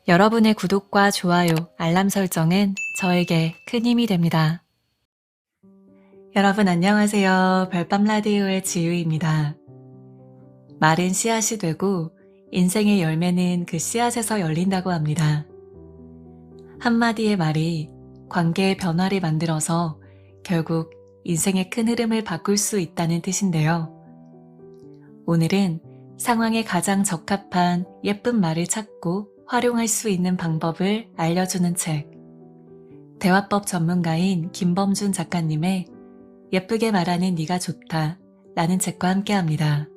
여러분의 구독과 좋아요, 알람 설정은 저에게 큰 힘이 됩니다. 여러분 안녕하세요. 별밤 라디오의 지유입니다. 말은 씨앗이 되고 인생의 열매는 그 씨앗에서 열린다고 합니다. 한마디의 말이 관계의 변화를 만들어서 결국 인생의 큰 흐름을 바꿀 수 있다는 뜻인데요. 오늘은 상황에 가장 적합한 예쁜 말을 찾고 활용할 수 있는 방법을 알려주는 책, 대화법 전문가인 김범준 작가님의 예쁘게 말하는 네가 좋다 라는 책과 함께합니다.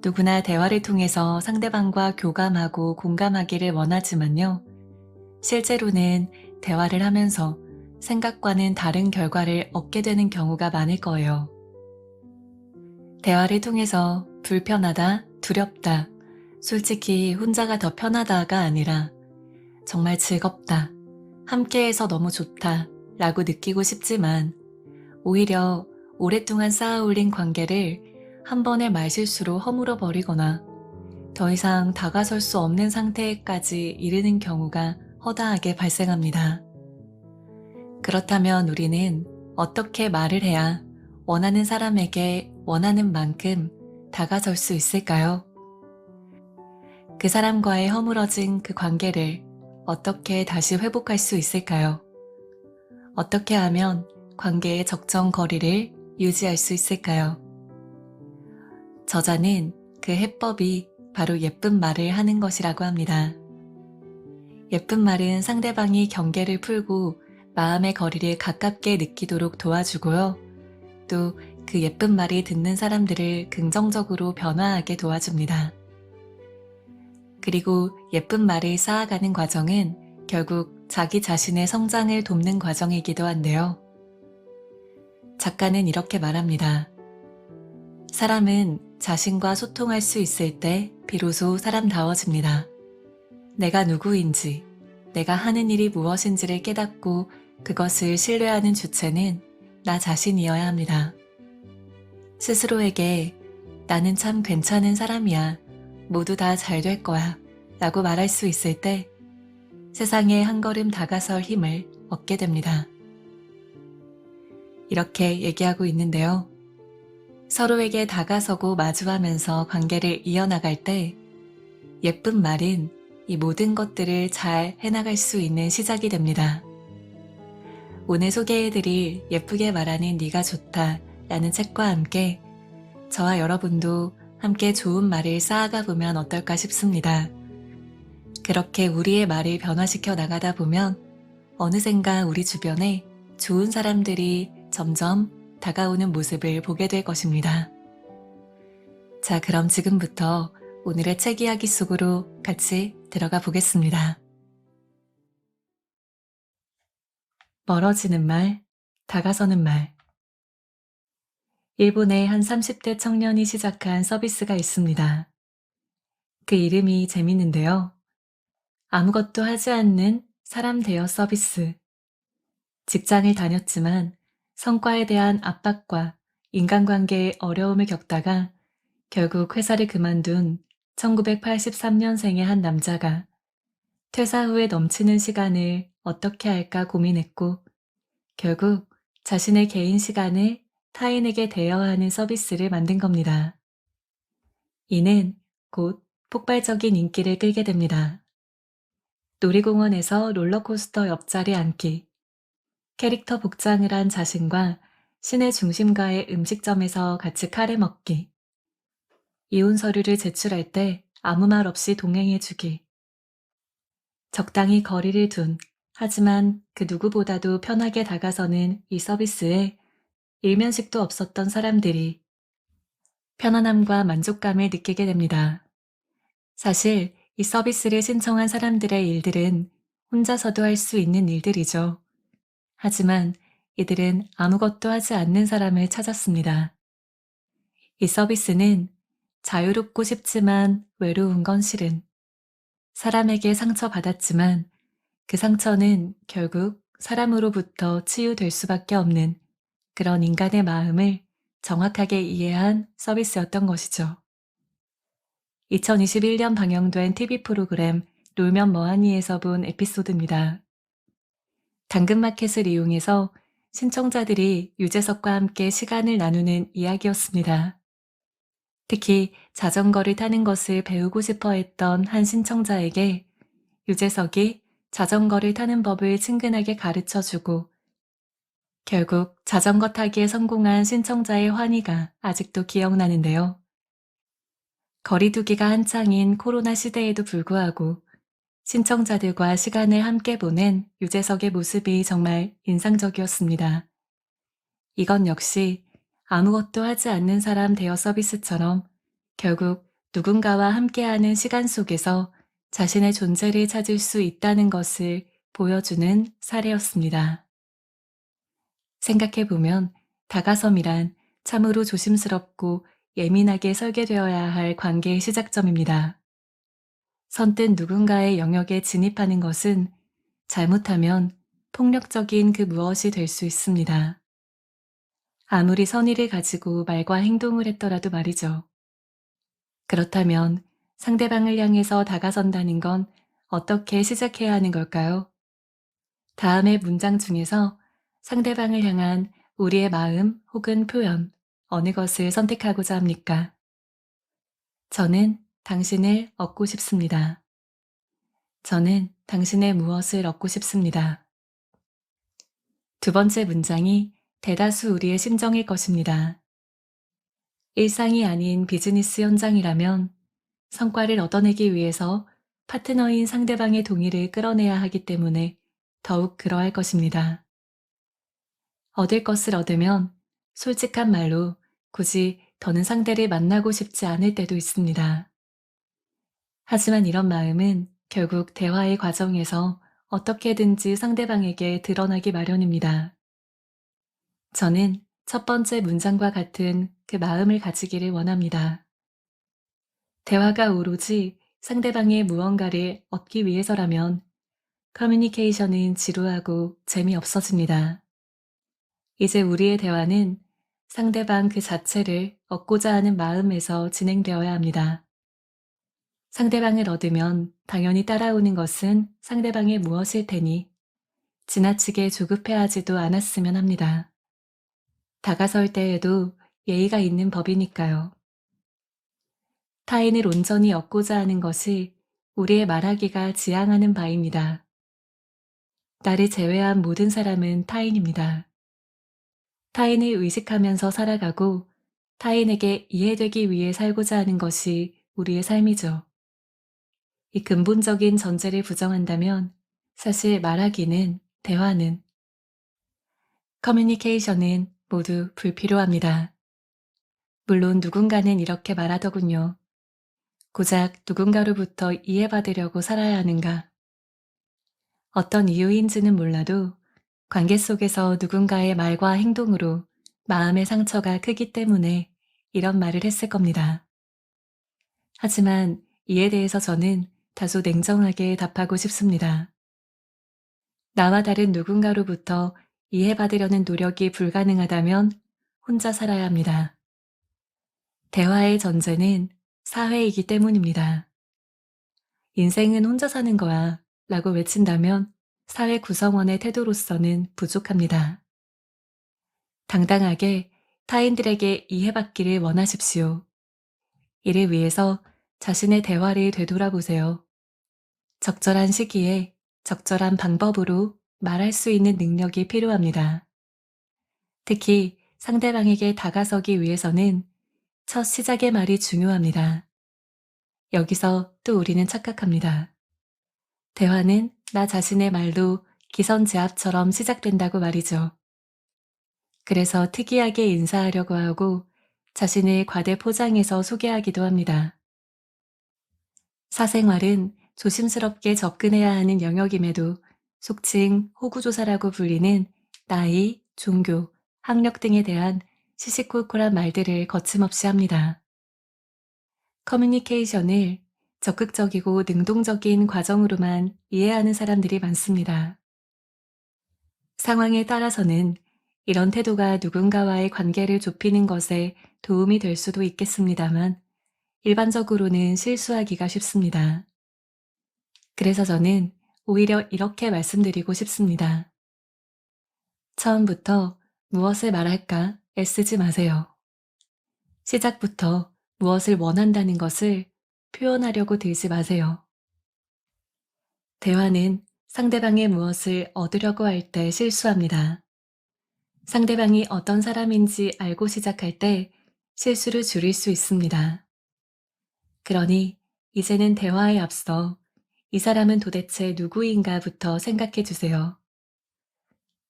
누구나 대화를 통해서 상대방과 교감하고 공감하기를 원하지만요. 실제로는 대화를 하면서 생각과는 다른 결과를 얻게 되는 경우가 많을 거예요. 대화를 통해서 불편하다, 두렵다, 솔직히 혼자가 더 편하다가 아니라 정말 즐겁다, 함께해서 너무 좋다 라고 느끼고 싶지만 오히려 오랫동안 쌓아올린 관계를 한 번의 말실수로 허물어 버리거나 더 이상 다가설 수 없는 상태까지 이르는 경우가 허다하게 발생합니다. 그렇다면 우리는 어떻게 말을 해야 원하는 사람에게 원하는 만큼 다가설 수 있을까요? 그 사람과의 허물어진 그 관계를 어떻게 다시 회복할 수 있을까요? 어떻게 하면 관계의 적정 거리를 유지할 수 있을까요? 저자는 그 해법이 바로 예쁜 말을 하는 것이라고 합니다. 예쁜 말은 상대방이 경계를 풀고 마음의 거리를 가깝게 느끼도록 도와주고요. 또 그 예쁜 말이 듣는 사람들을 긍정적으로 변화하게 도와줍니다. 그리고 예쁜 말을 쌓아가는 과정은 결국 자기 자신의 성장을 돕는 과정이기도 한데요. 작가는 이렇게 말합니다. 사람은 자신과 소통할 수 있을 때 비로소 사람다워집니다. 내가 누구인지, 내가 하는 일이 무엇인지를 깨닫고 그것을 신뢰하는 주체는 나 자신이어야 합니다. 스스로에게 나는 참 괜찮은 사람이야, 모두 다 잘 될 거야 라고 말할 수 있을 때 세상에 한 걸음 다가설 힘을 얻게 됩니다. 이렇게 얘기하고 있는데요. 서로에게 다가서고 마주하면서 관계를 이어나갈 때 예쁜 말은 이 모든 것들을 잘 해나갈 수 있는 시작이 됩니다. 오늘 소개해드릴 예쁘게 말하는 네가 좋다 라는 책과 함께 저와 여러분도 함께 좋은 말을 쌓아가 보면 어떨까 싶습니다. 그렇게 우리의 말을 변화시켜 나가다 보면 어느샌가 우리 주변에 좋은 사람들이 점점 다가오는 모습을 보게 될 것입니다. 자, 그럼 지금부터 오늘의 책 이야기 속으로 같이 들어가 보겠습니다. 멀어지는 말, 다가서는 말. 일본의 한 30대 청년이 시작한 서비스가 있습니다. 그 이름이 재밌는데요. 아무것도 하지 않는 사람 대여 서비스. 직장을 다녔지만 성과에 대한 압박과 인간관계의 어려움을 겪다가 결국 회사를 그만둔 1983년생의 한 남자가 퇴사 후에 넘치는 시간을 어떻게 할까 고민했고 결국 자신의 개인 시간을 타인에게 대여하는 서비스를 만든 겁니다. 이는 곧 폭발적인 인기를 끌게 됩니다. 놀이공원에서 롤러코스터 옆자리 앉기, 캐릭터 복장을 한 자신과 시내 중심가의 음식점에서 같이 카레 먹기, 이혼 서류를 제출할 때 아무 말 없이 동행해주기, 적당히 거리를 둔 하지만 그 누구보다도 편하게 다가서는 이 서비스에 일면식도 없었던 사람들이 편안함과 만족감을 느끼게 됩니다. 사실 이 서비스를 신청한 사람들의 일들은 혼자서도 할 수 있는 일들이죠. 하지만 이들은 아무것도 하지 않는 사람을 찾았습니다. 이 서비스는 자유롭고 싶지만 외로운 건 싫은, 사람에게 상처받았지만 그 상처는 결국 사람으로부터 치유될 수밖에 없는 그런 인간의 마음을 정확하게 이해한 서비스였던 것이죠. 2021년 방영된 TV 프로그램 놀면 뭐하니에서 본 에피소드입니다. 당근마켓을 이용해서 신청자들이 유재석과 함께 시간을 나누는 이야기였습니다. 특히 자전거를 타는 것을 배우고 싶어 했던 한 신청자에게 유재석이 자전거를 타는 법을 친근하게 가르쳐 주고 결국 자전거 타기에 성공한 신청자의 환희가 아직도 기억나는데요. 거리두기가 한창인 코로나 시대에도 불구하고 신청자들과 시간을 함께 보낸 유재석의 모습이 정말 인상적이었습니다. 이건 역시 아무것도 하지 않는 사람 대여 서비스처럼 결국 누군가와 함께하는 시간 속에서 자신의 존재를 찾을 수 있다는 것을 보여주는 사례였습니다. 생각해보면 다가섬이란 참으로 조심스럽고 예민하게 설계되어야 할 관계의 시작점입니다. 선뜻 누군가의 영역에 진입하는 것은 잘못하면 폭력적인 그 무엇이 될 수 있습니다. 아무리 선의를 가지고 말과 행동을 했더라도 말이죠. 그렇다면 상대방을 향해서 다가선다는 건 어떻게 시작해야 하는 걸까요? 다음의 문장 중에서 상대방을 향한 우리의 마음 혹은 표현, 어느 것을 선택하고자 합니까? 저는 당신을 얻고 싶습니다. 저는 당신의 무엇을 얻고 싶습니다. 두 번째 문장이 대다수 우리의 심정일 것입니다. 일상이 아닌 비즈니스 현장이라면 성과를 얻어내기 위해서 파트너인 상대방의 동의를 끌어내야 하기 때문에 더욱 그러할 것입니다. 얻을 것을 얻으면 솔직한 말로 굳이 더는 상대를 만나고 싶지 않을 때도 있습니다. 하지만 이런 마음은 결국 대화의 과정에서 어떻게든지 상대방에게 드러나기 마련입니다. 저는 첫 번째 문장과 같은 그 마음을 가지기를 원합니다. 대화가 오로지 상대방의 무언가를 얻기 위해서라면 커뮤니케이션은 지루하고 재미없어집니다. 이제 우리의 대화는 상대방 그 자체를 얻고자 하는 마음에서 진행되어야 합니다. 상대방을 얻으면 당연히 따라오는 것은 상대방의 무엇일 테니 지나치게 조급해하지도 않았으면 합니다. 다가설 때에도 예의가 있는 법이니까요. 타인을 온전히 얻고자 하는 것이 우리의 말하기가 지향하는 바입니다. 나를 제외한 모든 사람은 타인입니다. 타인을 의식하면서 살아가고 타인에게 이해되기 위해 살고자 하는 것이 우리의 삶이죠. 이 근본적인 전제를 부정한다면 사실 말하기는, 대화는, 커뮤니케이션은 모두 불필요합니다. 물론 누군가는 이렇게 말하더군요. 고작 누군가로부터 이해받으려고 살아야 하는가. 어떤 이유인지는 몰라도 관계 속에서 누군가의 말과 행동으로 마음의 상처가 크기 때문에 이런 말을 했을 겁니다. 하지만 이에 대해서 저는 다소 냉정하게 답하고 싶습니다. 나와 다른 누군가로부터 이해받으려는 노력이 불가능하다면 혼자 살아야 합니다. 대화의 전제는 사회이기 때문입니다. 인생은 혼자 사는 거야 라고 외친다면 사회 구성원의 태도로서는 부족합니다. 당당하게 타인들에게 이해받기를 원하십시오. 이를 위해서 자신의 대화를 되돌아보세요. 적절한 시기에 적절한 방법으로 말할 수 있는 능력이 필요합니다. 특히 상대방에게 다가서기 위해서는 첫 시작의 말이 중요합니다. 여기서 또 우리는 착각합니다. 대화는 나 자신의 말로 기선제압처럼 시작된다고 말이죠. 그래서 특이하게 인사하려고 하고 자신을 과대 포장해서 소개하기도 합니다. 사생활은 조심스럽게 접근해야 하는 영역임에도 속칭 호구조사라고 불리는 나이, 종교, 학력 등에 대한 시시콜콜한 말들을 거침없이 합니다. 커뮤니케이션을 적극적이고 능동적인 과정으로만 이해하는 사람들이 많습니다. 상황에 따라서는 이런 태도가 누군가와의 관계를 좁히는 것에 도움이 될 수도 있겠습니다만 일반적으로는 실수하기가 쉽습니다. 그래서 저는 오히려 이렇게 말씀드리고 싶습니다. 처음부터 무엇을 말할까 애쓰지 마세요. 시작부터 무엇을 원한다는 것을 표현하려고 들지 마세요. 대화는 상대방의 무엇을 얻으려고 할 때 실수합니다. 상대방이 어떤 사람인지 알고 시작할 때 실수를 줄일 수 있습니다. 그러니 이제는 대화에 앞서 이 사람은 도대체 누구인가부터 생각해 주세요.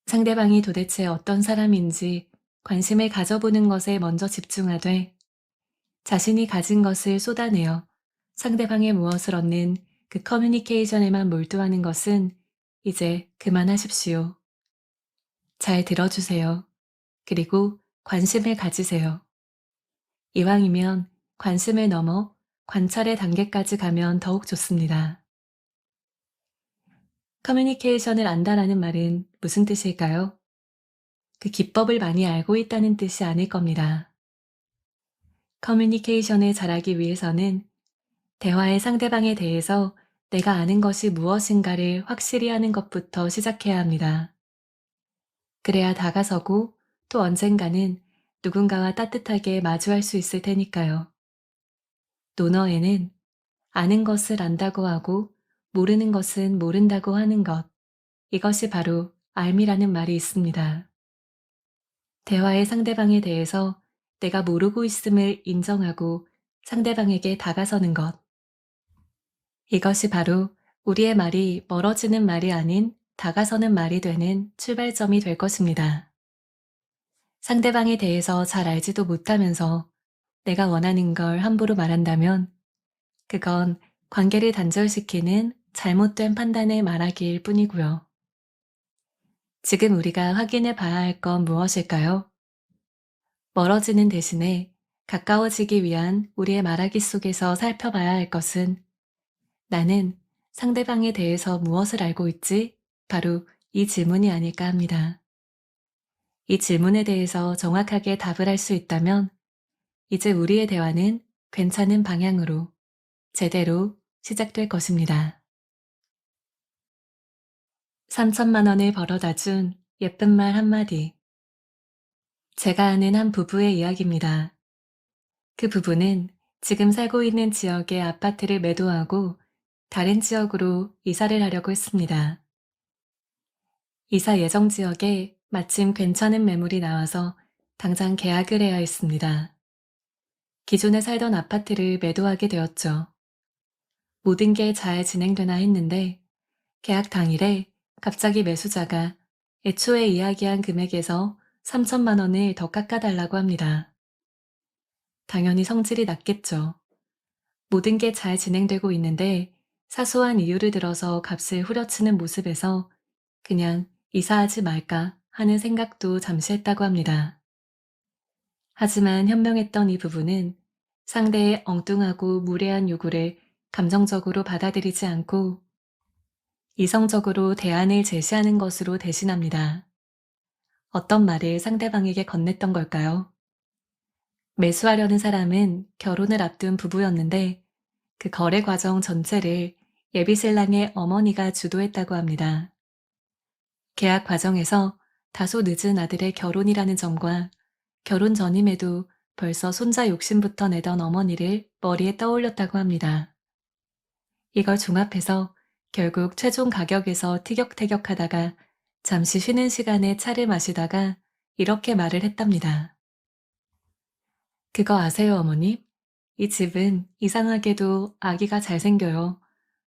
상대방이 도대체 어떤 사람인지 관심을 가져보는 것에 먼저 집중하되 자신이 가진 것을 쏟아내어 상대방의 무엇을 얻는 그 커뮤니케이션에만 몰두하는 것은 이제 그만하십시오. 잘 들어주세요. 그리고 관심을 가지세요. 이왕이면 관심을 넘어 관찰의 단계까지 가면 더욱 좋습니다. 커뮤니케이션을 안다라는 말은 무슨 뜻일까요? 그 기법을 많이 알고 있다는 뜻이 아닐 겁니다. 커뮤니케이션을 잘하기 위해서는 대화의 상대방에 대해서 내가 아는 것이 무엇인가를 확실히 하는 것부터 시작해야 합니다. 그래야 다가서고 또 언젠가는 누군가와 따뜻하게 마주할 수 있을 테니까요. 논어에는 아는 것을 안다고 하고 모르는 것은 모른다고 하는 것, 이것이 바로 알미라는 말이 있습니다. 대화의 상대방에 대해서 내가 모르고 있음을 인정하고 상대방에게 다가서는 것. 이것이 바로 우리의 말이 멀어지는 말이 아닌 다가서는 말이 되는 출발점이 될 것입니다. 상대방에 대해서 잘 알지도 못하면서 내가 원하는 걸 함부로 말한다면 그건 관계를 단절시키는 잘못된 판단을 말하기일 뿐이고요. 지금 우리가 확인해 봐야 할 건 무엇일까요? 멀어지는 대신에 가까워지기 위한 우리의 말하기 속에서 살펴봐야 할 것은 나는 상대방에 대해서 무엇을 알고 있지? 바로 이 질문이 아닐까 합니다. 이 질문에 대해서 정확하게 답을 할 수 있다면 이제 우리의 대화는 괜찮은 방향으로 제대로 시작될 것입니다. 3천만 원을 벌어다 준 예쁜 말 한마디. 제가 아는 한 부부의 이야기입니다. 그 부부는 지금 살고 있는 지역의 아파트를 매도하고 다른 지역으로 이사를 하려고 했습니다. 이사 예정 지역에 마침 괜찮은 매물이 나와서 당장 계약을 해야 했습니다. 기존에 살던 아파트를 매도하게 되었죠. 모든 게 잘 진행되나 했는데 계약 당일에 갑자기 매수자가 애초에 이야기한 금액에서 3천만 원을 더 깎아달라고 합니다. 당연히 성질이 났겠죠. 모든 게 잘 진행되고 있는데 사소한 이유를 들어서 값을 후려치는 모습에서 그냥 이사하지 말까 하는 생각도 잠시 했다고 합니다. 하지만 현명했던 이 부부는 상대의 엉뚱하고 무례한 요구를 감정적으로 받아들이지 않고 이성적으로 대안을 제시하는 것으로 대신합니다. 어떤 말을 상대방에게 건넸던 걸까요? 매수하려는 사람은 결혼을 앞둔 부부였는데 그 거래 과정 전체를 예비신랑의 어머니가 주도했다고 합니다. 계약 과정에서 다소 늦은 아들의 결혼이라는 점과 결혼 전임에도 벌써 손자 욕심부터 내던 어머니를 머리에 떠올렸다고 합니다. 이걸 종합해서 결국 최종 가격에서 티격태격하다가 잠시 쉬는 시간에 차를 마시다가 이렇게 말을 했답니다. 그거 아세요, 어머님? 이 집은 이상하게도 아기가 잘생겨요.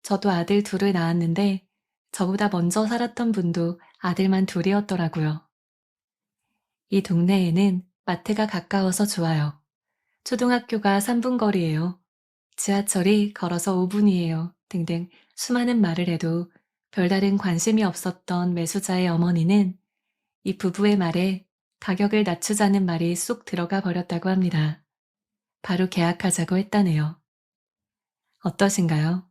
저도 아들 둘을 낳았는데 저보다 먼저 살았던 분도 아들만 둘이었더라고요. 이 동네에는 마트가 가까워서 좋아요. 초등학교가 3분 거리예요. 지하철이 걸어서 5분이에요. 등등 수많은 말을 해도 별다른 관심이 없었던 매수자의 어머니는 이 부부의 말에 가격을 낮추자는 말이 쏙 들어가 버렸다고 합니다. 바로 계약하자고 했다네요. 어떠신가요?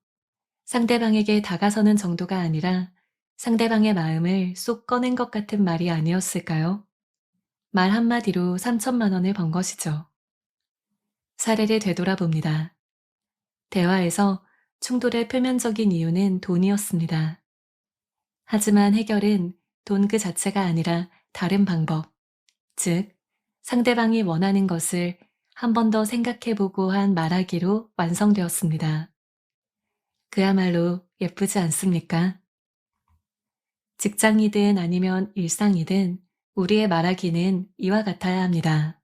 상대방에게 다가서는 정도가 아니라 상대방의 마음을 쏙 꺼낸 것 같은 말이 아니었을까요? 말 한마디로 3천만 원을 번 것이죠. 사례를 되돌아봅니다. 대화에서 충돌의 표면적인 이유는 돈이었습니다. 하지만 해결은 돈 그 자체가 아니라 다른 방법, 즉, 상대방이 원하는 것을 한 번 더 생각해보고 한 말하기로 완성되었습니다. 그야말로 예쁘지 않습니까? 직장이든 아니면 일상이든 우리의 말하기는 이와 같아야 합니다.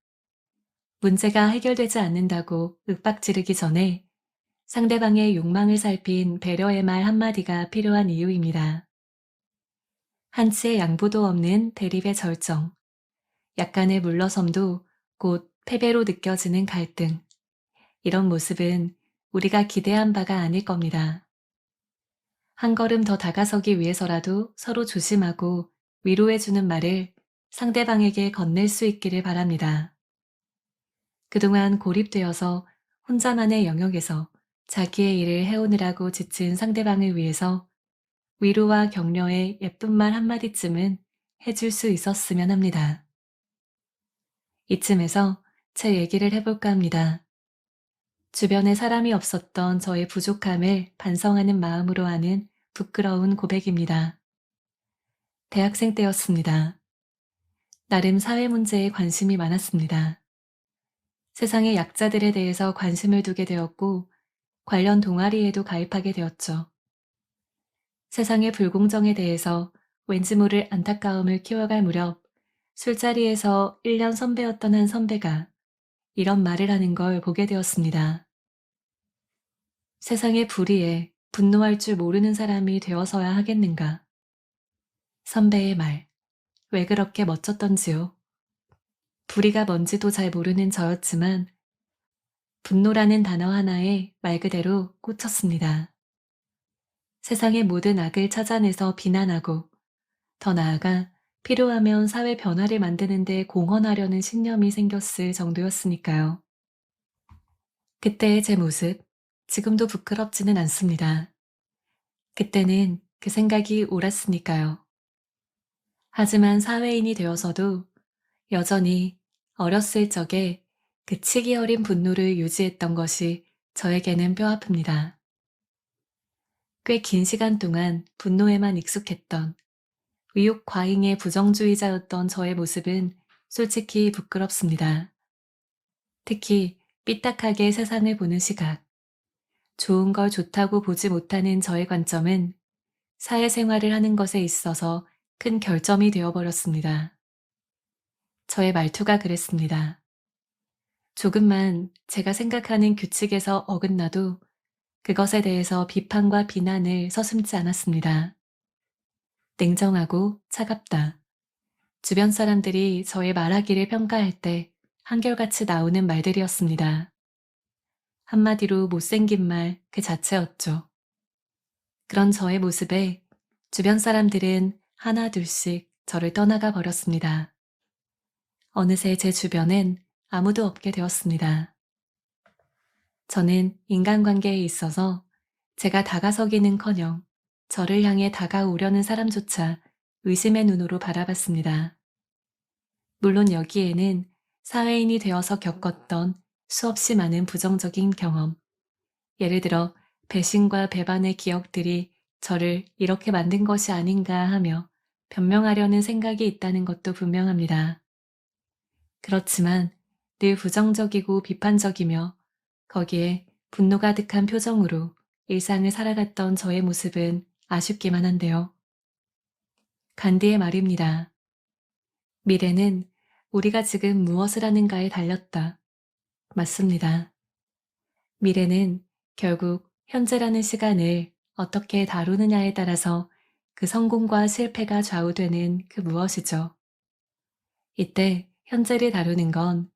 문제가 해결되지 않는다고 윽박지르기 전에 상대방의 욕망을 살핀 배려의 말 한마디가 필요한 이유입니다. 한치의 양보도 없는 대립의 절정, 약간의 물러섬도 곧 패배로 느껴지는 갈등, 이런 모습은 우리가 기대한 바가 아닐 겁니다. 한 걸음 더 다가서기 위해서라도 서로 조심하고 위로해주는 말을 상대방에게 건넬 수 있기를 바랍니다. 그동안 고립되어서 혼자만의 영역에서 자기의 일을 해오느라고 지친 상대방을 위해서 위로와 격려의 예쁜 말 한마디쯤은 해줄 수 있었으면 합니다. 이쯤에서 제 얘기를 해볼까 합니다. 주변에 사람이 없었던 저의 부족함을 반성하는 마음으로 하는 부끄러운 고백입니다. 대학생 때였습니다. 나름 사회 문제에 관심이 많았습니다. 세상의 약자들에 대해서 관심을 두게 되었고 관련 동아리에도 가입하게 되었죠. 세상의 불공정에 대해서 왠지 모를 안타까움을 키워갈 무렵 술자리에서 1년 선배였던 한 선배가 이런 말을 하는 걸 보게 되었습니다. 세상의 불의에 분노할 줄 모르는 사람이 되어서야 하겠는가. 선배의 말, 왜 그렇게 멋졌던지요. 불의가 뭔지도 잘 모르는 저였지만 분노라는 단어 하나에 말 그대로 꽂혔습니다. 세상의 모든 악을 찾아내서 비난하고 더 나아가 필요하면 사회 변화를 만드는 데 공헌하려는 신념이 생겼을 정도였으니까요. 그때의 제 모습, 지금도 부끄럽지는 않습니다. 그때는 그 생각이 옳았으니까요. 하지만 사회인이 되어서도 여전히 어렸을 적에 그 치기 어린 분노를 유지했던 것이 저에게는 뼈아픕니다. 꽤 긴 시간 동안 분노에만 익숙했던 위욕 과잉의 부정주의자였던 저의 모습은 솔직히 부끄럽습니다. 특히 삐딱하게 세상을 보는 시각, 좋은 걸 좋다고 보지 못하는 저의 관점은 사회생활을 하는 것에 있어서 큰 결점이 되어버렸습니다. 저의 말투가 그랬습니다. 조금만 제가 생각하는 규칙에서 어긋나도 그것에 대해서 비판과 비난을 서슴지 않았습니다. 냉정하고 차갑다. 주변 사람들이 저의 말하기를 평가할 때 한결같이 나오는 말들이었습니다. 한마디로 못생긴 말 그 자체였죠. 그런 저의 모습에 주변 사람들은 하나 둘씩 저를 떠나가 버렸습니다. 어느새 제 주변엔 아무도 없게 되었습니다. 저는 인간관계에 있어서 제가 다가서기는커녕 저를 향해 다가오려는 사람조차 의심의 눈으로 바라봤습니다. 물론 여기에는 사회인이 되어서 겪었던 수없이 많은 부정적인 경험, 예를 들어 배신과 배반의 기억들이 저를 이렇게 만든 것이 아닌가 하며 변명하려는 생각이 있다는 것도 분명합니다. 그렇지만 늘 부정적이고 비판적이며 거기에 분노 가득한 표정으로 일상을 살아갔던 저의 모습은 아쉽기만 한데요. 간디의 말입니다. 미래는 우리가 지금 무엇을 하는가에 달렸다. 맞습니다. 미래는 결국 현재라는 시간을 어떻게 다루느냐에 따라서 그 성공과 실패가 좌우되는 그 무엇이죠. 이때 현재를 다루는 건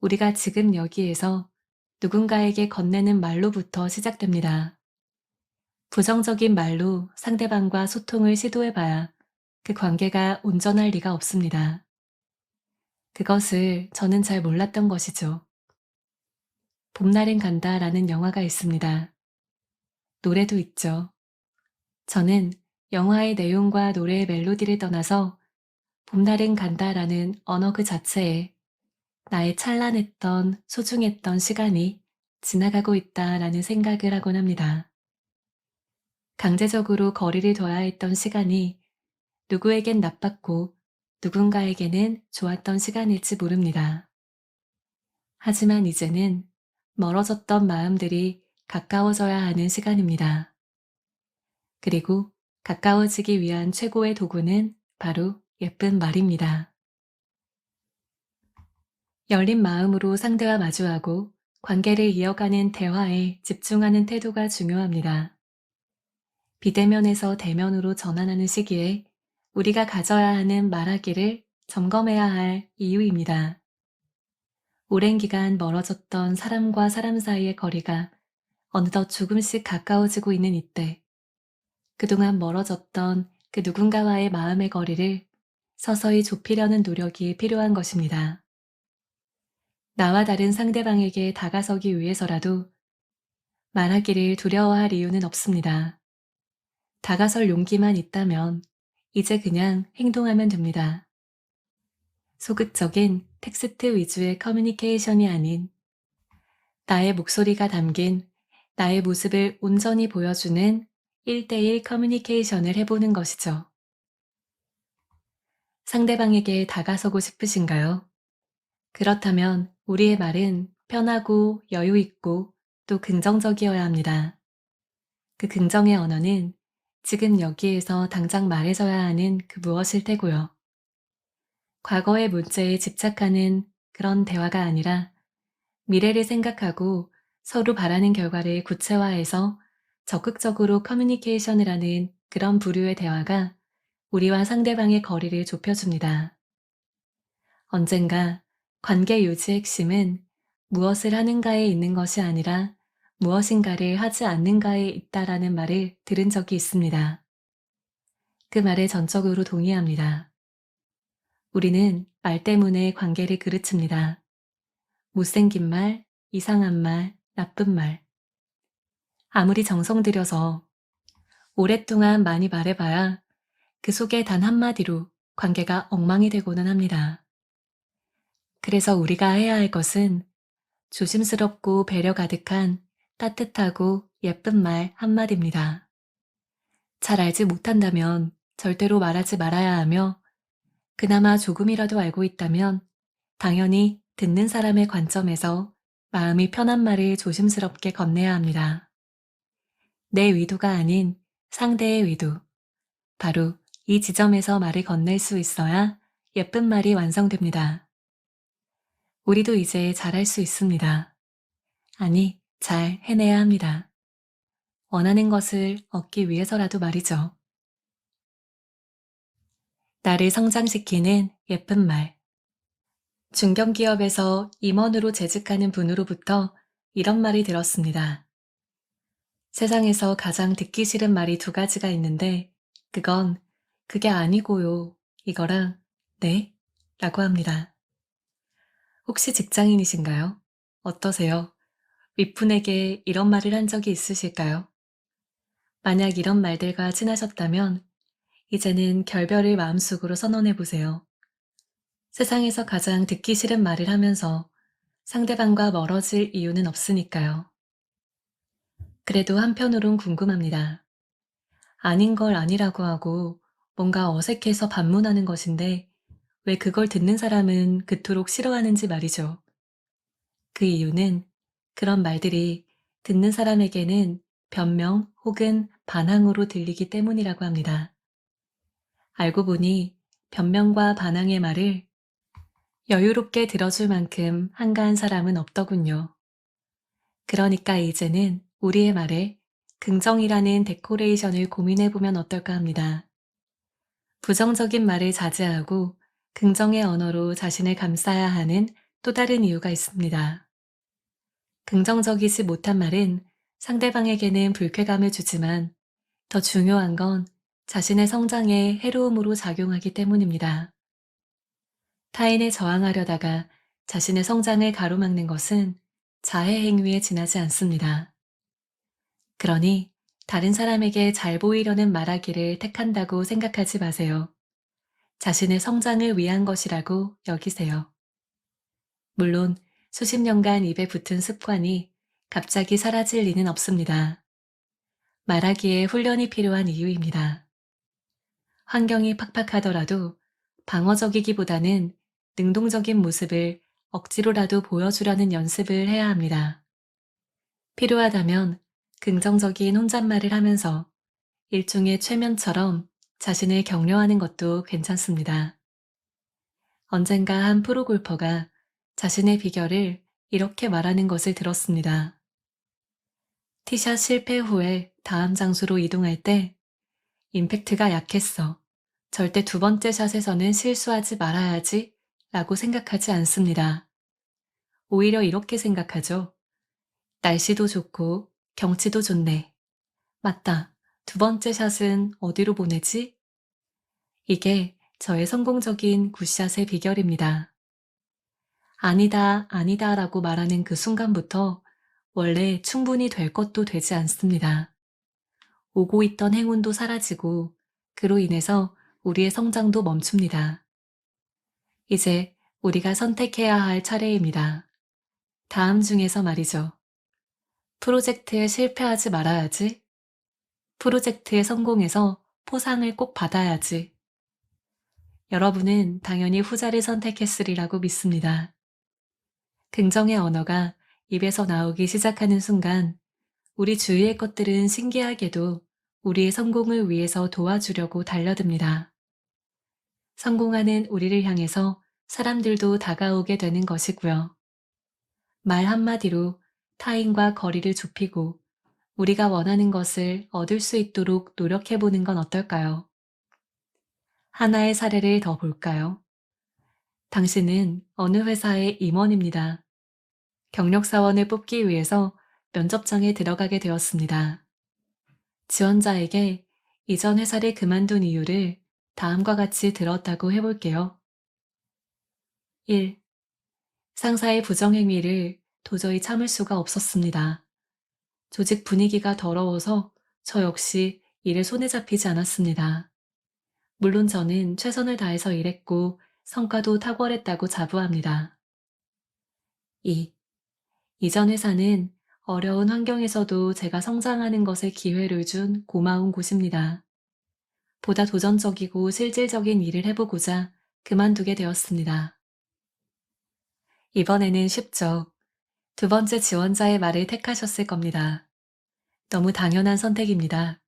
우리가 지금 여기에서 누군가에게 건네는 말로부터 시작됩니다. 부정적인 말로 상대방과 소통을 시도해봐야 그 관계가 온전할 리가 없습니다. 그것을 저는 잘 몰랐던 것이죠. 봄날은 간다라는 영화가 있습니다. 노래도 있죠. 저는 영화의 내용과 노래의 멜로디를 떠나서 봄날은 간다라는 언어 그 자체에 나의 찬란했던 소중했던 시간이 지나가고 있다라는 생각을 하곤 합니다. 강제적으로 거리를 둬야 했던 시간이 누구에겐 나빴고 누군가에게는 좋았던 시간일지 모릅니다. 하지만 이제는 멀어졌던 마음들이 가까워져야 하는 시간입니다. 그리고 가까워지기 위한 최고의 도구는 바로 예쁜 말입니다. 열린 마음으로 상대와 마주하고 관계를 이어가는 대화에 집중하는 태도가 중요합니다. 비대면에서 대면으로 전환하는 시기에 우리가 가져야 하는 말하기를 점검해야 할 이유입니다. 오랜 기간 멀어졌던 사람과 사람 사이의 거리가 어느덧 조금씩 가까워지고 있는 이때, 그동안 멀어졌던 그 누군가와의 마음의 거리를 서서히 좁히려는 노력이 필요한 것입니다. 나와 다른 상대방에게 다가서기 위해서라도 말하기를 두려워할 이유는 없습니다. 다가설 용기만 있다면 이제 그냥 행동하면 됩니다. 소극적인 텍스트 위주의 커뮤니케이션이 아닌 나의 목소리가 담긴 나의 모습을 온전히 보여주는 1대1 커뮤니케이션을 해보는 것이죠. 상대방에게 다가서고 싶으신가요? 그렇다면 우리의 말은 편하고 여유 있고 또 긍정적이어야 합니다. 그 긍정의 언어는 지금 여기에서 당장 말해줘야 하는 그 무엇일 테고요. 과거의 문제에 집착하는 그런 대화가 아니라 미래를 생각하고 서로 바라는 결과를 구체화해서 적극적으로 커뮤니케이션을 하는 그런 부류의 대화가 우리와 상대방의 거리를 좁혀줍니다. 언젠가 관계 유지의 핵심은 무엇을 하는가에 있는 것이 아니라 무엇인가를 하지 않는가에 있다라는 말을 들은 적이 있습니다. 그 말에 전적으로 동의합니다. 우리는 말 때문에 관계를 그르칩니다. 못생긴 말, 이상한 말, 나쁜 말. 아무리 정성 들여서 오랫동안 많이 말해봐야 그 속에 단 한마디로 관계가 엉망이 되고는 합니다. 그래서 우리가 해야 할 것은 조심스럽고 배려 가득한 따뜻하고 예쁜 말 한마디입니다. 잘 알지 못한다면 절대로 말하지 말아야 하며 그나마 조금이라도 알고 있다면 당연히 듣는 사람의 관점에서 마음이 편한 말을 조심스럽게 건네야 합니다. 내 의도가 아닌 상대의 의도. 바로 이 지점에서 말을 건넬 수 있어야 예쁜 말이 완성됩니다. 우리도 이제 잘할 수 있습니다. 아니, 잘 해내야 합니다. 원하는 것을 얻기 위해서라도 말이죠. 나를 성장시키는 예쁜 말. 중견기업에서 임원으로 재직하는 분으로부터 이런 말이 들었습니다. 세상에서 가장 듣기 싫은 말이 두 가지가 있는데 그건 그게 아니고요. 이거랑 네? 라고 합니다. 혹시 직장인이신가요? 어떠세요? 윗분에게 이런 말을 한 적이 있으실까요? 만약 이런 말들과 친하셨다면 이제는 결별을 마음속으로 선언해 보세요. 세상에서 가장 듣기 싫은 말을 하면서 상대방과 멀어질 이유는 없으니까요. 그래도 한편으론 궁금합니다. 아닌 걸 아니라고 하고 뭔가 어색해서 반문하는 것인데 왜 그걸 듣는 사람은 그토록 싫어하는지 말이죠. 그 이유는 그런 말들이 듣는 사람에게는 변명 혹은 반항으로 들리기 때문이라고 합니다. 알고 보니 변명과 반항의 말을 여유롭게 들어줄 만큼 한가한 사람은 없더군요. 그러니까 이제는 우리의 말에 긍정이라는 데코레이션을 고민해보면 어떨까 합니다. 부정적인 말을 자제하고 긍정의 언어로 자신을 감싸야 하는 또 다른 이유가 있습니다. 긍정적이지 못한 말은 상대방에게는 불쾌감을 주지만 더 중요한 건 자신의 성장에 해로움으로 작용하기 때문입니다. 타인에 저항하려다가 자신의 성장을 가로막는 것은 자해 행위에 지나지 않습니다. 그러니 다른 사람에게 잘 보이려는 말하기를 택한다고 생각하지 마세요. 자신의 성장을 위한 것이라고 여기세요. 물론 수십 년간 입에 붙은 습관이 갑자기 사라질 리는 없습니다. 말하기에 훈련이 필요한 이유입니다. 환경이 팍팍하더라도 방어적이기보다는 능동적인 모습을 억지로라도 보여주려는 연습을 해야 합니다. 필요하다면 긍정적인 혼잣말을 하면서 일종의 최면처럼 자신을 격려하는 것도 괜찮습니다. 언젠가 한 프로골퍼가 자신의 비결을 이렇게 말하는 것을 들었습니다. 티샷 실패 후에 다음 장소로 이동할 때 임팩트가 약했어. 절대 두 번째 샷에서는 실수하지 말아야지 라고 생각하지 않습니다. 오히려 이렇게 생각하죠. 날씨도 좋고 경치도 좋네. 맞다. 두 번째 샷은 어디로 보내지? 이게 저의 성공적인 굿샷의 비결입니다. 아니다, 아니다 라고 말하는 그 순간부터 원래 충분히 될 것도 되지 않습니다. 오고 있던 행운도 사라지고 그로 인해서 우리의 성장도 멈춥니다. 이제 우리가 선택해야 할 차례입니다. 다음 중에서 말이죠. 프로젝트에 실패하지 말아야지. 프로젝트에 성공해서 포상을 꼭 받아야지. 여러분은 당연히 후자를 선택했으리라고 믿습니다. 긍정의 언어가 입에서 나오기 시작하는 순간 우리 주위의 것들은 신기하게도 우리의 성공을 위해서 도와주려고 달려듭니다. 성공하는 우리를 향해서 사람들도 다가오게 되는 것이고요. 말 한마디로 타인과 거리를 좁히고 우리가 원하는 것을 얻을 수 있도록 노력해보는 건 어떨까요? 하나의 사례를 더 볼까요? 당신은 어느 회사의 임원입니다. 경력사원을 뽑기 위해서 면접장에 들어가게 되었습니다. 지원자에게 이전 회사를 그만둔 이유를 다음과 같이 들었다고 해볼게요. 1. 상사의 부정행위를 도저히 참을 수가 없었습니다. 조직 분위기가 더러워서 저 역시 일에 손에 잡히지 않았습니다. 물론 저는 최선을 다해서 일했고 성과도 탁월했다고 자부합니다. 2. 이전 회사는 어려운 환경에서도 제가 성장하는 것에 기회를 준 고마운 곳입니다. 보다 도전적이고 실질적인 일을 해보고자 그만두게 되었습니다. 이번에는 쉽죠. 두 번째 지원자의 말을 택하셨을 겁니다. 너무 당연한 선택입니다.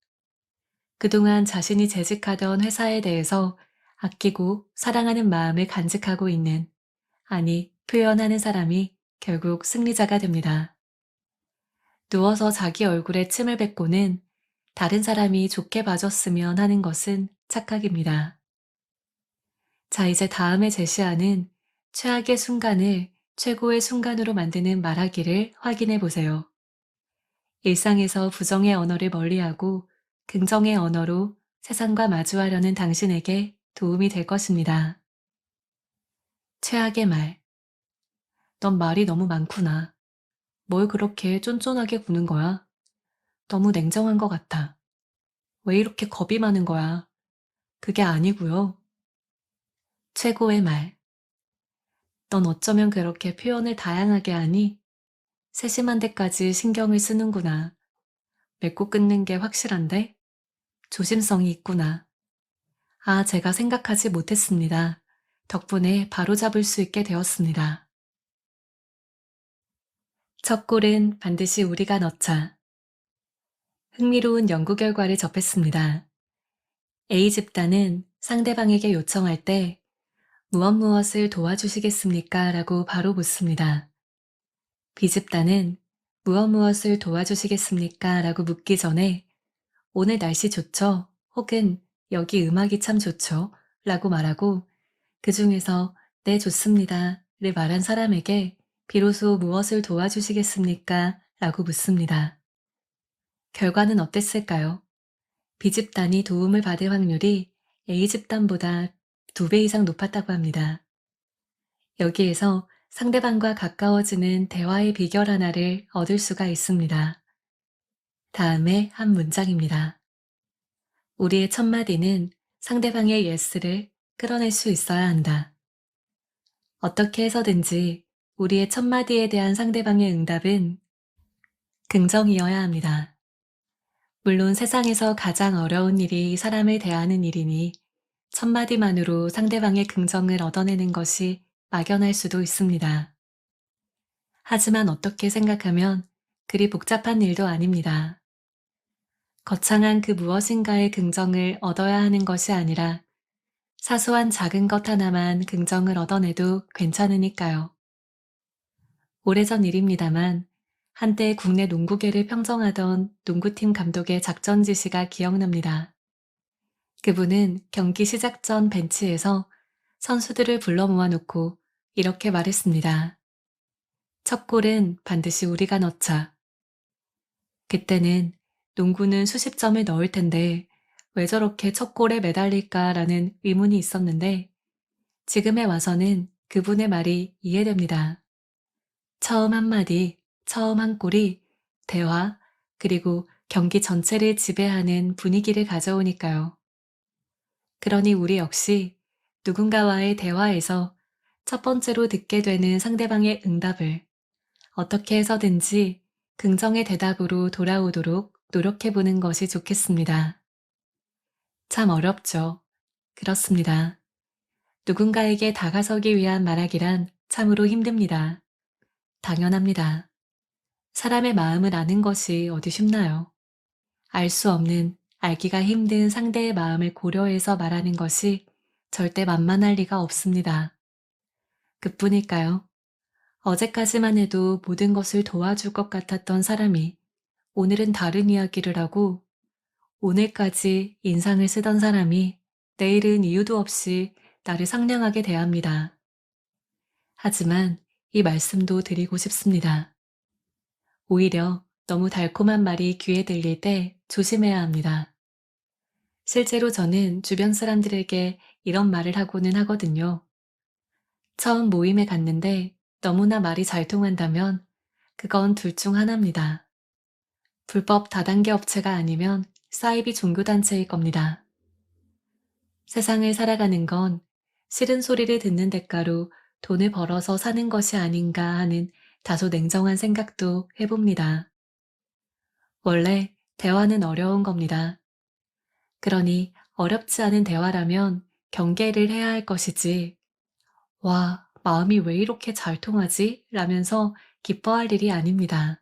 그동안 자신이 재직하던 회사에 대해서 아끼고 사랑하는 마음을 간직하고 있는, 아니, 표현하는 사람이 결국 승리자가 됩니다. 누워서 자기 얼굴에 침을 뱉고는 다른 사람이 좋게 봐줬으면 하는 것은 착각입니다. 자, 이제 다음에 제시하는 최악의 순간을 최고의 순간으로 만드는 말하기를 확인해 보세요. 일상에서 부정의 언어를 멀리하고 긍정의 언어로 세상과 마주하려는 당신에게 도움이 될 것입니다. 최악의 말. 넌 말이 너무 많구나. 뭘 그렇게 쫀쫀하게 구는 거야? 너무 냉정한 것 같아. 왜 이렇게 겁이 많은 거야? 그게 아니고요. 최고의 말. 넌 어쩌면 그렇게 표현을 다양하게 하니? 세심한 데까지 신경을 쓰는구나. 맺고 끊는 게 확실한데? 조심성이 있구나. 아, 제가 생각하지 못했습니다. 덕분에 바로잡을 수 있게 되었습니다. 첫 골은 반드시 우리가 넣자. 흥미로운 연구 결과를 접했습니다. A 집단은 상대방에게 요청할 때 무엇을 도와주시겠습니까? 라고 바로 묻습니다. B 집단은 무엇을 도와주시겠습니까? 라고 묻기 전에 오늘 날씨 좋죠? 혹은 여기 음악이 참 좋죠? 라고 말하고 그 중에서 네 좋습니다 를 말한 사람에게 비로소 무엇을 도와주시겠습니까? 라고 묻습니다. 결과는 어땠을까요? B집단이 도움을 받을 확률이 A집단보다 2배 이상 높았다고 합니다. 여기에서 상대방과 가까워지는 대화의 비결 하나를 얻을 수가 있습니다. 다음에 한 문장입니다. 우리의 첫마디는 상대방의 yes를 끌어낼 수 있어야 한다. 어떻게 해서든지 우리의 첫 마디에 대한 상대방의 응답은 긍정이어야 합니다. 물론 세상에서 가장 어려운 일이 사람을 대하는 일이니 첫 마디만으로 상대방의 긍정을 얻어내는 것이 막연할 수도 있습니다. 하지만 어떻게 생각하면 그리 복잡한 일도 아닙니다. 거창한 그 무엇인가의 긍정을 얻어야 하는 것이 아니라 사소한 작은 것 하나만 긍정을 얻어내도 괜찮으니까요. 오래전 일입니다만 한때 국내 농구계를 평정하던 농구팀 감독의 작전 지시가 기억납니다. 그분은 경기 시작 전 벤치에서 선수들을 불러 모아놓고 이렇게 말했습니다. 첫 골은 반드시 우리가 넣자. 그때는 농구는 수십 점을 넣을 텐데 왜 저렇게 첫 골에 매달릴까라는 의문이 있었는데 지금에 와서는 그분의 말이 이해됩니다. 처음 한마디, 처음 한 골이 대화, 그리고 경기 전체를 지배하는 분위기를 가져오니까요. 그러니 우리 역시 누군가와의 대화에서 첫 번째로 듣게 되는 상대방의 응답을 어떻게 해서든지 긍정의 대답으로 돌아오도록 노력해보는 것이 좋겠습니다. 참 어렵죠. 그렇습니다. 누군가에게 다가서기 위한 말하기란 참으로 힘듭니다. 당연합니다. 사람의 마음을 아는 것이 어디 쉽나요? 알 수 없는, 알기가 힘든 상대의 마음을 고려해서 말하는 것이 절대 만만할 리가 없습니다. 그뿐일까요? 어제까지만 해도 모든 것을 도와줄 것 같았던 사람이 오늘은 다른 이야기를 하고 오늘까지 인상을 쓰던 사람이 내일은 이유도 없이 나를 상냥하게 대합니다. 하지만 이 말씀도 드리고 싶습니다. 오히려 너무 달콤한 말이 귀에 들릴 때 조심해야 합니다. 실제로 저는 주변 사람들에게 이런 말을 하고는 하거든요. 처음 모임에 갔는데 너무나 말이 잘 통한다면 그건 둘 중 하나입니다. 불법 다단계 업체가 아니면 사이비 종교단체일 겁니다. 세상을 살아가는 건 싫은 소리를 듣는 대가로 돈을 벌어서 사는 것이 아닌가 하는 다소 냉정한 생각도 해봅니다. 원래 대화는 어려운 겁니다. 그러니 어렵지 않은 대화라면 경계를 해야 할 것이지, 와, 마음이 왜 이렇게 잘 통하지? 라면서 기뻐할 일이 아닙니다.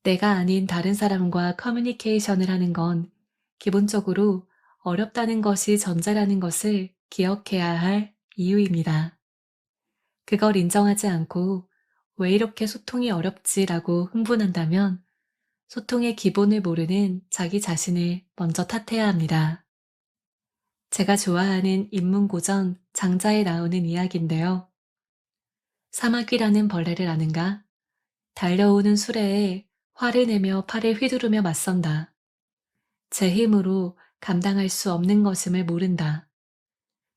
내가 아닌 다른 사람과 커뮤니케이션을 하는 건 기본적으로 어렵다는 것이 전제라는 것을 기억해야 할 이유입니다. 그걸 인정하지 않고 왜 이렇게 소통이 어렵지라고 흥분한다면 소통의 기본을 모르는 자기 자신을 먼저 탓해야 합니다. 제가 좋아하는 인문고전 장자에 나오는 이야기인데요. 사마귀라는 벌레를 아는가? 달려오는 수레에 화를 내며 팔을 휘두르며 맞선다. 제 힘으로 감당할 수 없는 것임을 모른다.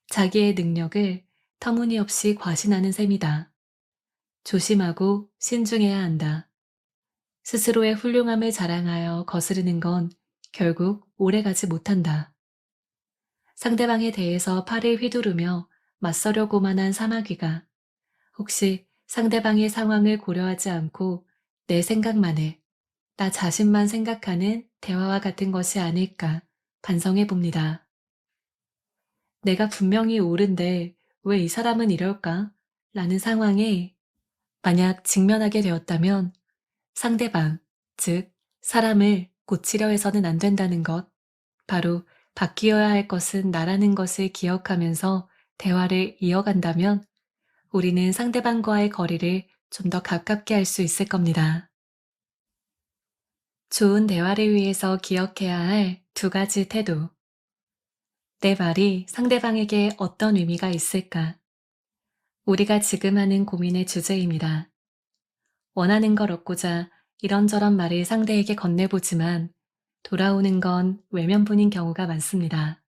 자기의 능력을 터무니없이 과신하는 셈이다. 조심하고 신중해야 한다. 스스로의 훌륭함을 자랑하여 거스르는 건 결국 오래가지 못한다. 상대방에 대해서 팔을 휘두르며 맞서려고만 한 사마귀가 혹시 상대방의 상황을 고려하지 않고 내 생각만을, 나 자신만 생각하는 대화와 같은 것이 아닐까 반성해 봅니다. 내가 분명히 옳은데 왜 이 사람은 이럴까? 라는 상황에 만약 직면하게 되었다면 상대방, 즉 사람을 고치려 해서는 안 된다는 것, 바로 바뀌어야 할 것은 나라는 것을 기억하면서 대화를 이어간다면 우리는 상대방과의 거리를 좀 더 가깝게 할 수 있을 겁니다. 좋은 대화를 위해서 기억해야 할 두 가지 태도. 내 말이 상대방에게 어떤 의미가 있을까? 우리가 지금 하는 고민의 주제입니다. 원하는 걸 얻고자 이런저런 말을 상대에게 건네보지만 돌아오는 건 외면뿐인 경우가 많습니다.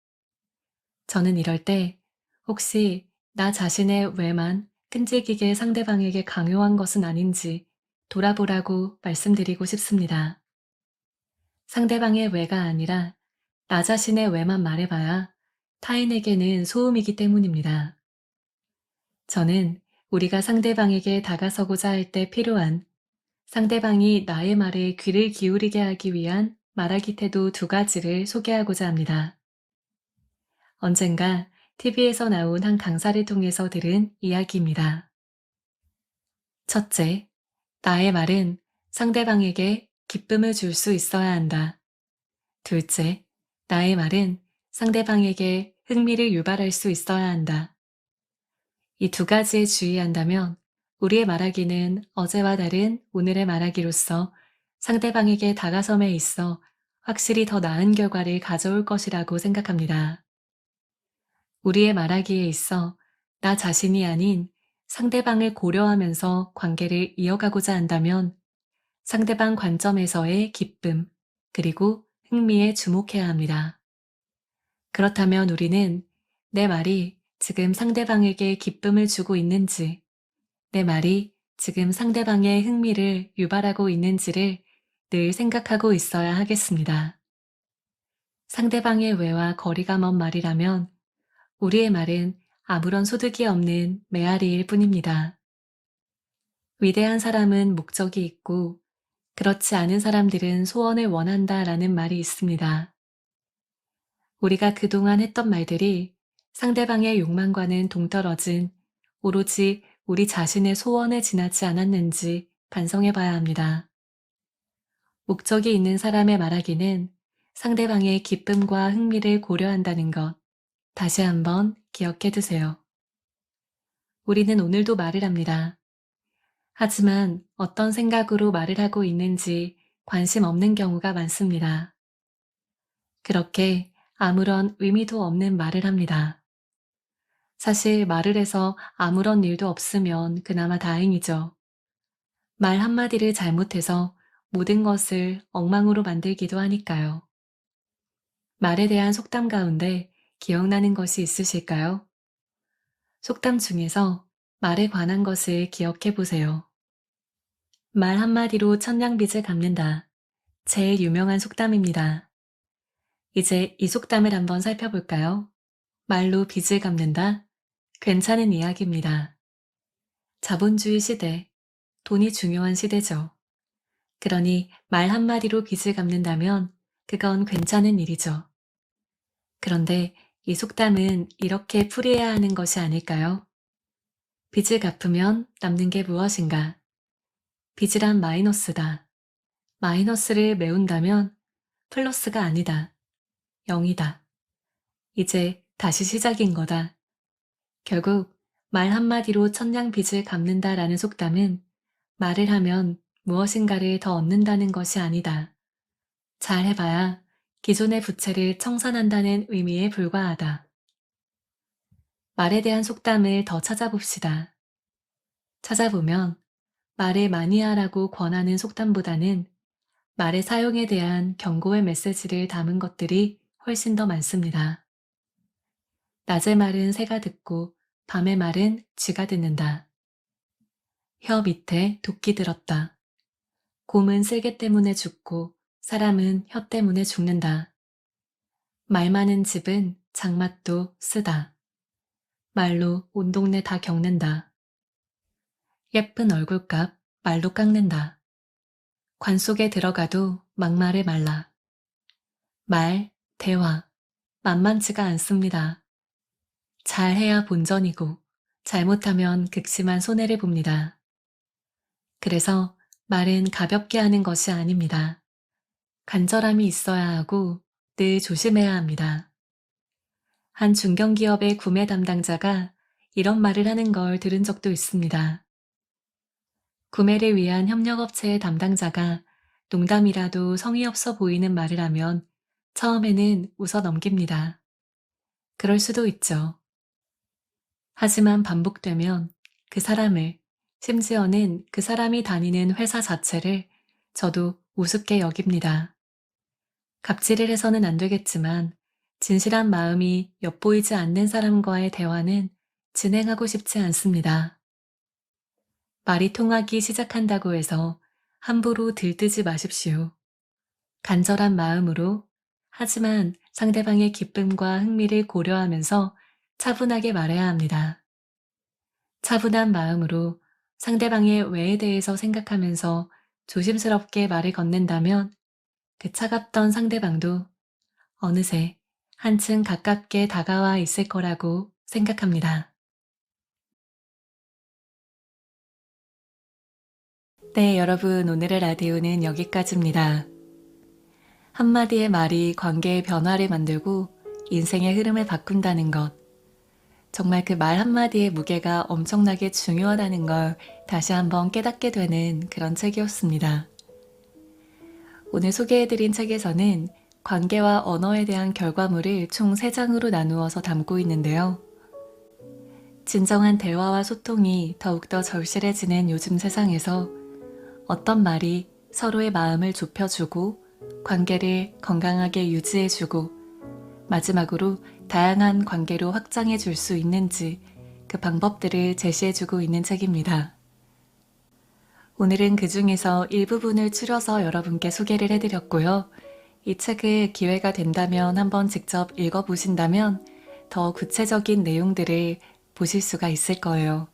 저는 이럴 때 혹시 나 자신의 외만 끈질기게 상대방에게 강요한 것은 아닌지 돌아보라고 말씀드리고 싶습니다. 상대방의 외가 아니라 나 자신의 외만 말해봐야 타인에게는 소음이기 때문입니다. 저는 우리가 상대방에게 다가서고자 할 때 필요한 상대방이 나의 말에 귀를 기울이게 하기 위한 말하기 태도 두 가지를 소개하고자 합니다. 언젠가 TV에서 나온 한 강사를 통해서 들은 이야기입니다. 첫째, 나의 말은 상대방에게 기쁨을 줄 수 있어야 한다. 둘째, 나의 말은 상대방에게 흥미를 유발할 수 있어야 한다. 이 두 가지에 주의한다면 우리의 말하기는 어제와 다른 오늘의 말하기로서 상대방에게 다가섬에 있어 확실히 더 나은 결과를 가져올 것이라고 생각합니다. 우리의 말하기에 있어 나 자신이 아닌 상대방을 고려하면서 관계를 이어가고자 한다면 상대방 관점에서의 기쁨, 그리고 흥미에 주목해야 합니다. 그렇다면 우리는 내 말이 지금 상대방에게 기쁨을 주고 있는지, 내 말이 지금 상대방의 흥미를 유발하고 있는지를 늘 생각하고 있어야 하겠습니다. 상대방의 외와 거리가 먼 말이라면 우리의 말은 아무런 소득이 없는 메아리일 뿐입니다. 위대한 사람은 목적이 있고 그렇지 않은 사람들은 소원을 원한다라는 말이 있습니다. 우리가 그동안 했던 말들이 상대방의 욕망과는 동떨어진 오로지 우리 자신의 소원에 지나지 않았는지 반성해 봐야 합니다. 목적이 있는 사람의 말하기는 상대방의 기쁨과 흥미를 고려한다는 것, 다시 한번 기억해 두세요. 우리는 오늘도 말을 합니다. 하지만 어떤 생각으로 말을 하고 있는지 관심 없는 경우가 많습니다. 그렇게 아무런 의미도 없는 말을 합니다. 사실 말을 해서 아무런 일도 없으면 그나마 다행이죠. 말 한마디를 잘못해서 모든 것을 엉망으로 만들기도 하니까요. 말에 대한 속담 가운데 기억나는 것이 있으실까요? 속담 중에서 말에 관한 것을 기억해 보세요. 말 한마디로 천냥빚을 갚는다. 제일 유명한 속담입니다. 이제 이 속담을 한번 살펴볼까요? 말로 빚을 갚는다? 괜찮은 이야기입니다. 자본주의 시대, 돈이 중요한 시대죠. 그러니 말 한마디로 빚을 갚는다면 그건 괜찮은 일이죠. 그런데 이 속담은 이렇게 풀이해야 하는 것이 아닐까요? 빚을 갚으면 남는 게 무엇인가? 빚이란 마이너스다. 마이너스를 메운다면 플러스가 아니다. 0이다. 이제 다시 시작인 거다. 결국 말 한마디로 천냥 빚을 갚는다라는 속담은 말을 하면 무엇인가를 더 얻는다는 것이 아니다. 잘 해봐야 기존의 부채를 청산한다는 의미에 불과하다. 말에 대한 속담을 더 찾아봅시다. 찾아보면 말을 많이 하라고 권하는 속담보다는 말의 사용에 대한 경고의 메시지를 담은 것들이 훨씬 더 많습니다. 낮의 말은 새가 듣고 밤의 말은 쥐가 듣는다. 혀 밑에 도끼 들었다. 곰은 쓸개 때문에 죽고 사람은 혀 때문에 죽는다. 말 많은 집은 장맛도 쓰다. 말로 온 동네 다 겪는다. 예쁜 얼굴값 말로 깎는다. 관 속에 들어가도 막말을 말라. 말, 대화, 만만치가 않습니다. 잘해야 본전이고 잘못하면 극심한 손해를 봅니다. 그래서 말은 가볍게 하는 것이 아닙니다. 간절함이 있어야 하고 늘 조심해야 합니다. 한 중견기업의 구매 담당자가 이런 말을 하는 걸 들은 적도 있습니다. 구매를 위한 협력업체의 담당자가 농담이라도 성의 없어 보이는 말을 하면 처음에는 웃어 넘깁니다. 그럴 수도 있죠. 하지만 반복되면 그 사람을, 심지어는 그 사람이 다니는 회사 자체를 저도 우습게 여깁니다. 갑질을 해서는 안 되겠지만 진실한 마음이 엿보이지 않는 사람과의 대화는 진행하고 싶지 않습니다. 말이 통하기 시작한다고 해서 함부로 들뜨지 마십시오. 간절한 마음으로, 하지만 상대방의 기쁨과 흥미를 고려하면서 차분하게 말해야 합니다. 차분한 마음으로 상대방의 왜에 대해서 생각하면서 조심스럽게 말을 건넨다면 그 차갑던 상대방도 어느새 한층 가깝게 다가와 있을 거라고 생각합니다. 네, 여러분, 오늘의 라디오는 여기까지입니다. 한마디의 말이 관계의 변화를 만들고 인생의 흐름을 바꾼다는 것. 정말 그 말 한마디의 무게가 엄청나게 중요하다는 걸 다시 한번 깨닫게 되는 그런 책이었습니다. 오늘 소개해드린 책에서는 관계와 언어에 대한 결과물을 총 3장으로 나누어서 담고 있는데요. 진정한 대화와 소통이 더욱더 절실해지는 요즘 세상에서 어떤 말이 서로의 마음을 좁혀주고 관계를 건강하게 유지해주고 마지막으로 다양한 관계로 확장해 줄 수 있는지 그 방법들을 제시해주고 있는 책입니다. 오늘은 그 중에서 일부분을 추려서 여러분께 소개를 해드렸고요. 이 책을 기회가 된다면 한번 직접 읽어보신다면 더 구체적인 내용들을 보실 수가 있을 거예요.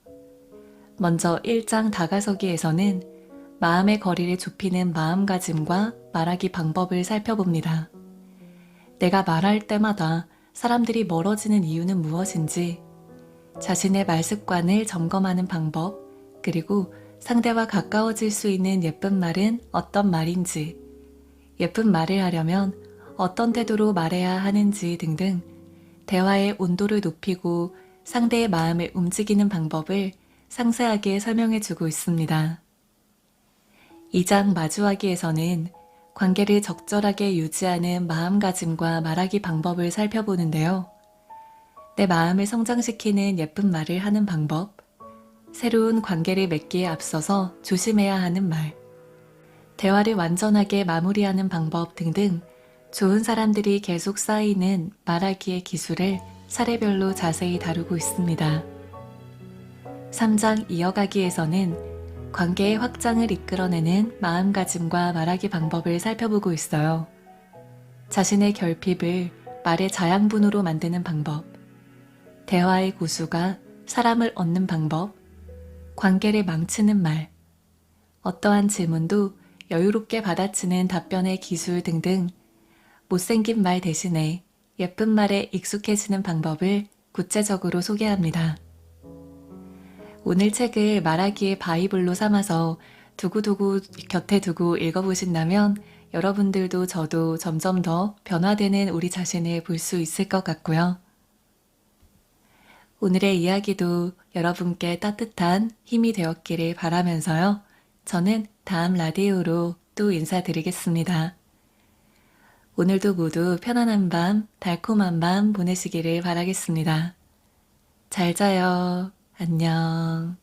먼저 1장 다가서기에서는 마음의 거리를 좁히는 마음가짐과 말하기 방법을 살펴봅니다. 내가 말할 때마다 사람들이 멀어지는 이유는 무엇인지, 자신의 말 습관을 점검하는 방법, 그리고 상대와 가까워질 수 있는 예쁜 말은 어떤 말인지, 예쁜 말을 하려면 어떤 태도로 말해야 하는지 등등 대화의 온도를 높이고 상대의 마음을 움직이는 방법을 상세하게 설명해 주고 있습니다. 2장 마주하기에서는 관계를 적절하게 유지하는 마음가짐과 말하기 방법을 살펴보는데요. 내 마음을 성장시키는 예쁜 말을 하는 방법, 새로운 관계를 맺기에 앞서서 조심해야 하는 말, 대화를 완전하게 마무리하는 방법 등등 좋은 사람들이 계속 쌓이는 말하기의 기술을 사례별로 자세히 다루고 있습니다. 3장 이어가기에서는 관계의 확장을 이끌어내는 마음가짐과 말하기 방법을 살펴보고 있어요. 자신의 결핍을 말의 자양분으로 만드는 방법, 대화의 고수가 사람을 얻는 방법, 관계를 망치는 말, 어떠한 질문도 여유롭게 받아치는 답변의 기술 등등 못생긴 말 대신에 예쁜 말에 익숙해지는 방법을 구체적으로 소개합니다. 오늘 책을 말하기의 바이블로 삼아서 두고두고 곁에 두고 읽어보신다면 여러분들도 저도 점점 더 변화되는 우리 자신을 볼 수 있을 것 같고요. 오늘의 이야기도 여러분께 따뜻한 힘이 되었기를 바라면서요. 저는 다음 라디오로 또 인사드리겠습니다. 오늘도 모두 편안한 밤, 달콤한 밤 보내시기를 바라겠습니다. 잘 자요. 안녕.